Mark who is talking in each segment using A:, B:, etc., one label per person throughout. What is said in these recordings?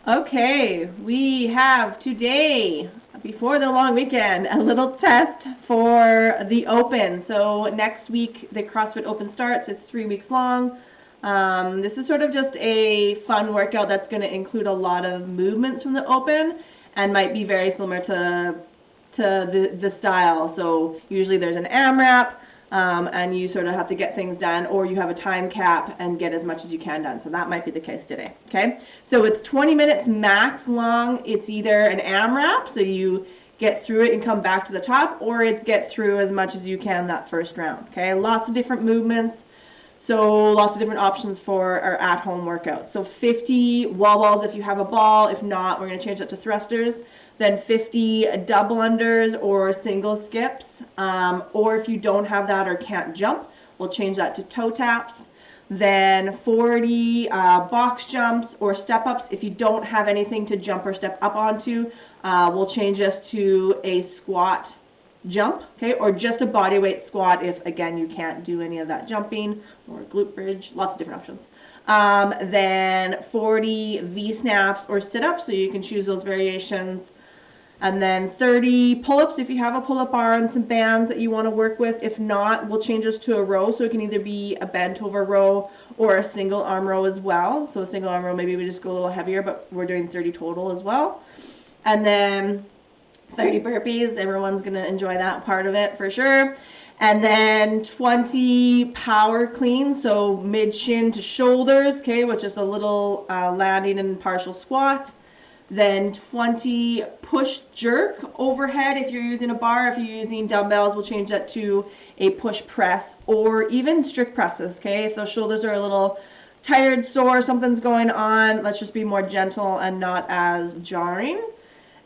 A: Okay, we have today, before the long weekend, a little test for the Open. So next week, the CrossFit Open starts. It's 3 weeks long. This is sort of just a fun workout that's going to include a lot of movements from the Open and might be very similar to the style. So usually there's an AMRAP, and you sort of have to get things done, or you have a time cap and get as much as you can done. So that might be the case today. Okay, so it's 20 minutes max long. It's either an AMRAP, so you get through it and come back to the top, or it's get through as much as you can that first round. Okay, lots of different movements. So lots of different options for our at-home workouts. So 50 wall balls if you have a ball. If not, we're going to change that to thrusters. Then 50 double unders or single skips. Or if you don't have that or can't jump, we'll change that to toe taps. Then 40 box jumps or step ups. If you don't have anything to jump or step up onto, we'll change this to a squat jump, okay, or just a body weight squat if, again, you can't do any of that jumping, or glute bridge, lots of different options. Then 40 Vsnaps or sit-ups, so you can choose those variations. And then 30 pull-ups if you have a pull-up bar and some bands that you want to work with. If not, we'll change this to a row, so it can either be a bent over row or a single arm row as well. So a single arm row, maybe we just go a little heavier, but we're doing 30 total as well. And then 30 burpees, everyone's going to enjoy that part of it for sure. And then 20 power cleans, so mid shin to shoulders, okay, which is a little landing and partial squat. Then 20 push jerk overhead if you're using a bar. If you're using dumbbells, we'll change that to a push press or even strict presses, okay? If those shoulders are a little tired, sore, something's going on, let's just be more gentle and not as jarring.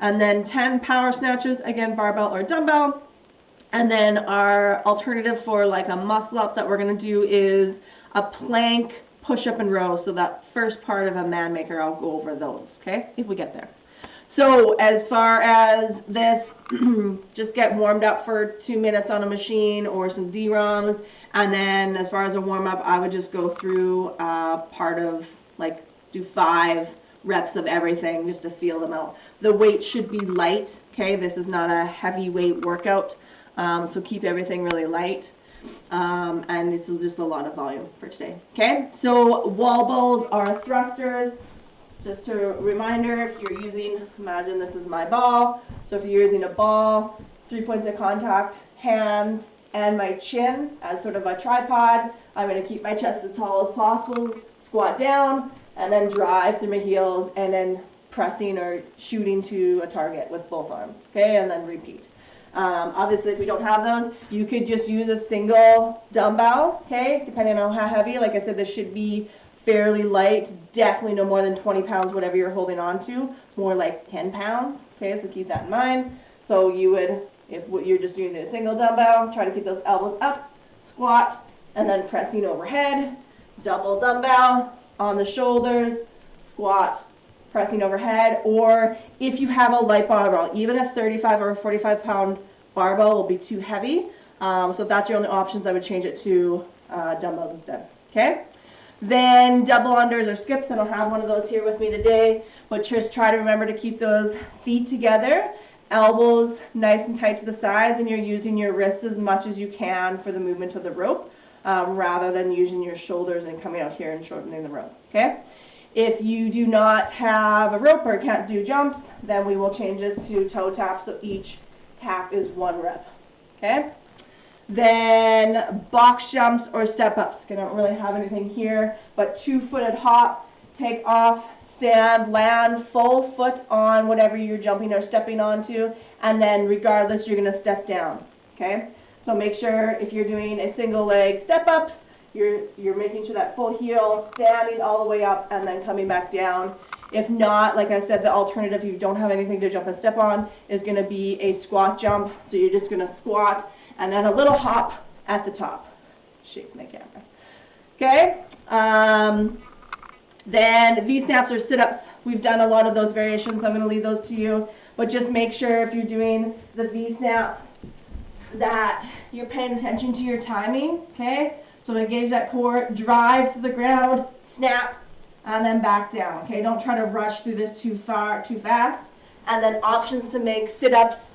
A: And then 10 power snatches, again, barbell or dumbbell. And then our alternative for like a muscle up that we're going to do is a plank push-up and row. So that first part of a man maker, I'll go over those, okay, if we get there. So as far as this, just get warmed up for 2 minutes on a machine or some D-ROMs. And then as far as a warm-up, I would just go through part of, like, do 5 reps of everything just to feel them out. The weight should be light, okay? This is not a heavy weight workout, so keep everything really light. And it's just a lot of volume for today, okay? So wall balls are thrusters. Just a reminder, if you're using, imagine this is my ball. So if you're using a ball, 3 points of contact, hands and my chin as sort of a tripod. I'm going to keep my chest as tall as possible, squat down, and then drive through my heels, and then pressing or shooting to a target with both arms, okay, and then repeat. Obviously, if we don't have those, you could just use a single dumbbell, okay, depending on how heavy. Like I said, this should be fairly light, definitely no more than 20 pounds, whatever you're holding on to, more like 10 pounds, okay, so keep that in mind. So you would, if you're just using a single dumbbell, try to keep those elbows up, squat, and then pressing overhead, double dumbbell on the shoulders, squat, pressing overhead. Or if you have a light barbell, even a 35 or a 45 pound barbell will be too heavy. So if that's your only options, I would change it to dumbbells instead, okay? Then double unders or skips. I don't have one of those here with me today, but just try to remember to keep those feet together, elbows nice and tight to the sides, and you're using your wrists as much as you can for the movement of the rope, rather than using your shoulders and coming out here and shortening the rope, okay? If you do not have a rope or can't do jumps, then we will change this to toe taps, so each tap is 1 rep, okay? Then box jumps or step ups. I don't really have anything here, but 2-footed hop, take off, stand, land, full foot on whatever you're jumping or stepping onto, and then regardless, you're going to step down, okay? So make sure if you're doing a single leg step up, you're making sure that full heel, standing all the way up, and then coming back down. If not, like I said, the alternative, if you don't have anything to jump and step on, is going to be a squat jump. So you're just going to squat, and then a little hop at the top. Shakes my camera. Okay? Then V-snaps or sit-ups. We've done a lot of those variations. I'm going to leave those to you. But just make sure if you're doing the V-snaps that you're paying attention to your timing. Okay? So engage that core, drive to the ground, snap, and then back down. Okay, don't try to rush through this too fast. And then options to make sit-ups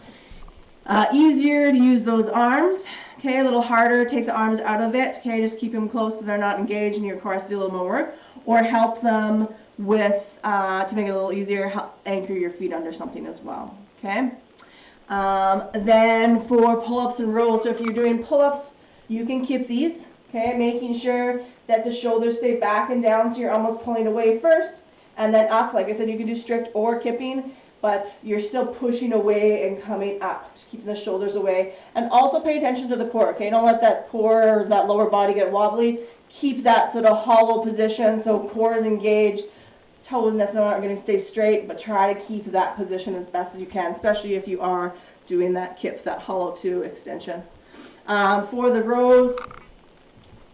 A: easier, to use those arms. Okay, a little harder, take the arms out of it. Okay, just keep them close so they're not engaged and your core has to do a little more work. Or help them with, to make it a little easier, help anchor your feet under something as well. Okay. Then for pull-ups and rows, so if you're doing pull-ups, you can keep these. Okay, making sure that the shoulders stay back and down, so you're almost pulling away first, and then up. Like I said, you can do strict or kipping, but you're still pushing away and coming up, just keeping the shoulders away. And also pay attention to the core, okay? Don't let that core, that lower body get wobbly. Keep that sort of hollow position so core is engaged. Toes necessarily aren't going to stay straight, but try to keep that position as best as you can, especially if you are doing that kip, that hollow 2 extension. For the rows,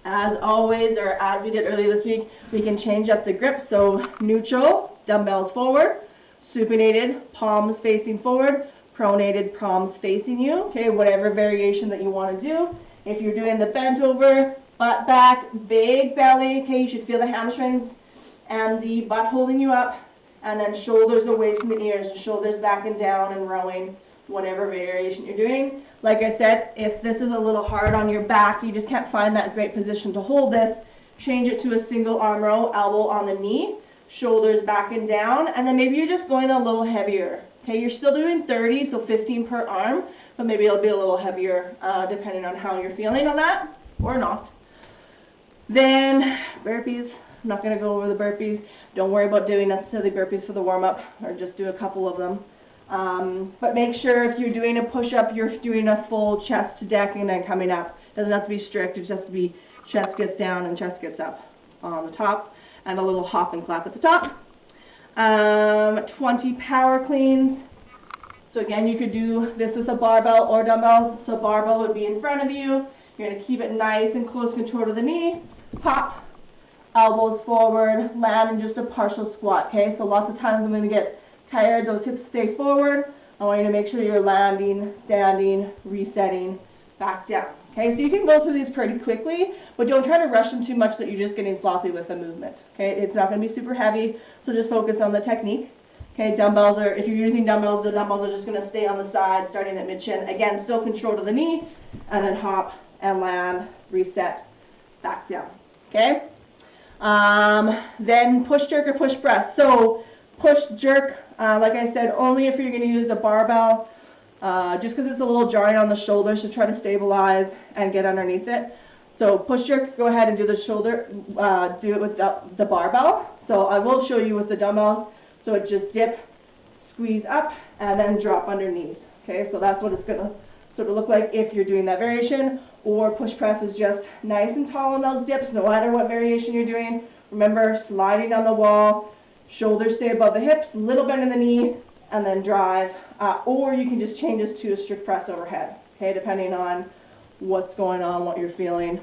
A: as always, or as we did earlier this week, we can change up the grip. So neutral, dumbbells forward. Supinated, palms facing forward. Pronated, palms facing you. Okay, whatever variation that you want to do. If you're doing the bent over, butt back, big belly, okay, you should feel the hamstrings and the butt holding you up. And then shoulders away from the ears, shoulders back and down and rowing, whatever variation you're doing. Like I said, if this is a little hard on your back, you just can't find that great position to hold this, change it to a single arm row, elbow on the knee, shoulders back and down, and then maybe you're just going a little heavier. Okay, you're still doing 30, so 15 per arm, but maybe it'll be a little heavier depending on how you're feeling on that, or not. Then burpees. I'm not going to go over the burpees. Don't worry about doing necessarily burpees for the warm-up, or just do a couple of them. But make sure if you're doing a push-up, you're doing a full chest to deck and then coming up. It doesn't have to be strict, it just has to be chest gets down and chest gets up on the top, and a little hop and clap at the top. 20 power cleans. So again, you could do this with a barbell or dumbbells. So barbell would be in front of you. You're going to keep it nice and close control to the knee. Pop, elbows forward, land in just a partial squat. Okay, so lots of times when we get tired, those hips stay forward. I want you to make sure you're landing, standing, resetting, back down. Okay, so you can go through these pretty quickly, but don't try to rush them too much that you're just getting sloppy with the movement. Okay, it's not going to be super heavy, so just focus on the technique. Okay, dumbbells are, if you're using dumbbells, the dumbbells are just going to stay on the side, starting at mid-shin. Again, still control to the knee, and then hop and land, reset, back down. Okay, then push jerk or push press. So push jerk, like I said, only if you're going to use a barbell, just because it's a little jarring on the shoulders, so try to stabilize and get underneath it. So push jerk, go ahead and do the shoulder, do it with the barbell. So I will show you with the dumbbells. So it just dip, squeeze up, and then drop underneath. Okay, so that's what it's going to sort of look like if you're doing that variation. Or push press is just nice and tall on those dips, no matter what variation you're doing. Remember, sliding on the wall, shoulders stay above the hips, little bend in the knee, and then drive. Or you can just change this to a strict press overhead, okay, depending on what's going on, what you're feeling.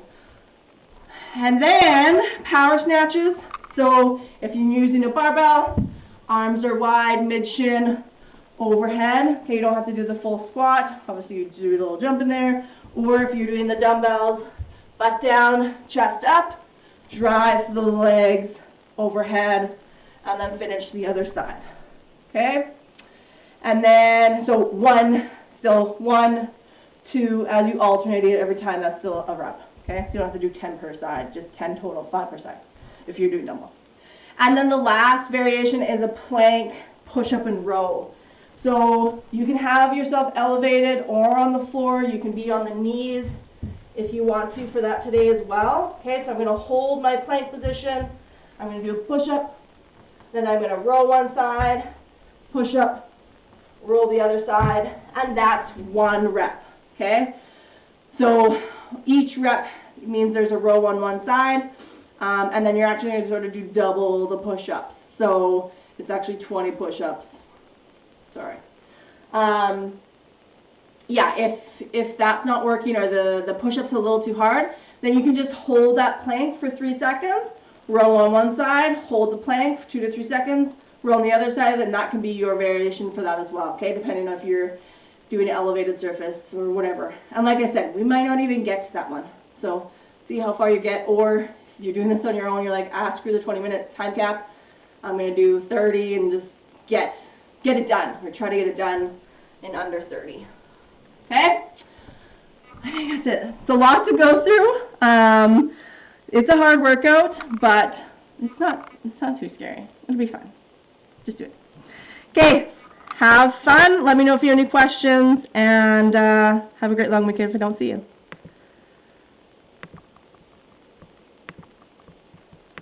A: And then power snatches. So if you're using a barbell, arms are wide, mid-shin, overhead. Okay, you don't have to do the full squat. Obviously, you do a little jump in there. Or if you're doing the dumbbells, butt down, chest up, drive the legs overhead, and then finish the other side. Okay? And then, so one, still 1, 2, as you alternate it every time, that's still a rep. Okay? So you don't have to do 10 per side, just 10 total, 5 per side, if you're doing dumbbells. And then the last variation is a plank push-up and row. So you can have yourself elevated or on the floor. You can be on the knees if you want to for that today as well. Okay, so I'm going to hold my plank position. I'm going to do a push-up. Then I'm going to roll one side, push-up, roll the other side, and that's 1 rep. Okay, so each rep means there's a row on one side, and then you're actually going to sort of do double the push-ups. So it's actually 20 push-ups. Sorry. Yeah, if that's not working or the push-up's a little too hard, then you can just hold that plank for 3 seconds, row on one side, hold the plank for 2 to 3 seconds, roll on the other side, and that can be your variation for that as well, okay, depending on if you're doing an elevated surface or whatever. And like I said, we might not even get to that one. So see how far you get, or you're doing this on your own, you're like, screw the 20-minute time cap. I'm going to do 30 and just get it done, or try to get it done in under 30. Okay? I think that's it. It's a lot to go through. It's a hard workout, but it's not too scary. It'll be fun. Just do it. Okay, have fun. Let me know if you have any questions, and have a great long weekend if I don't see you.